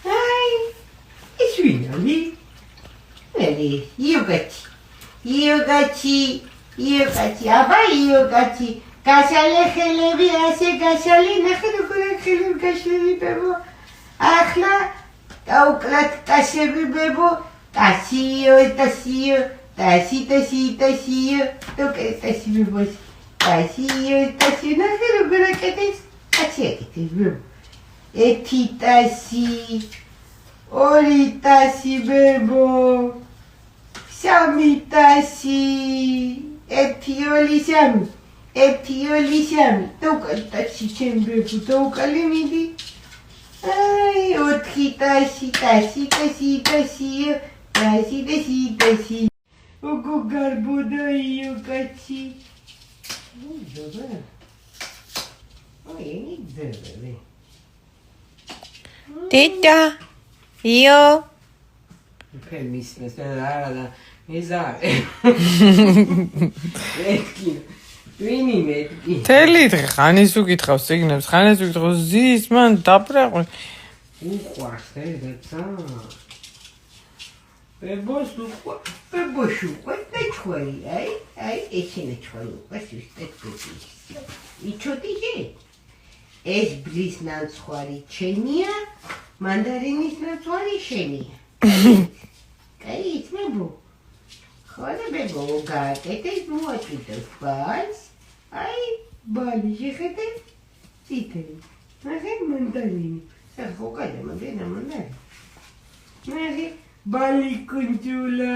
Ai, it's really. Really, you got აბა იოგათი გაშალე ხელები ასე გაშალე ნახე როგორ ხელები გაშლილი ბებო ახლა დაუკლათ ტაშები ბებო ტაშიო ტაში დოკე ტაში ბებო ტაში ნახე როგორ აკეთებს აკეთებს ბებო ერთი ტაში ორი ტაში ბებო სამიტაში ეთიოლი სამი დოკალტაში ჩემბებო დოკალი მიდი აი ოთხი ტაში ოგო გარბოდა იოგაცი დედა იო ფემისნეს და Esatto. Metki. Twini metki. თელი დღე ხანის უკითხავს ციგნებს, ხანის უკითხავს ზის, მან დაბრაყვე. უყვარს ეცა. ბებოს უყვარს ჩხვარი, აი, ეჩენე ჩხვარი უყვარს ვისტეთკები. იჩოტიჟე? ეს ბლის ნაცხვარი ჩენია, მანდარინის ნაცხვარი შენია. კაი, იცმებო? ხოდა ბებო გააკეთეს მოაჭიდოს ბალს აი ბალი შეხედე წითელი ნახე მანდარინი ხო კაი მანდარინი ნახე ბალი კუნჯულა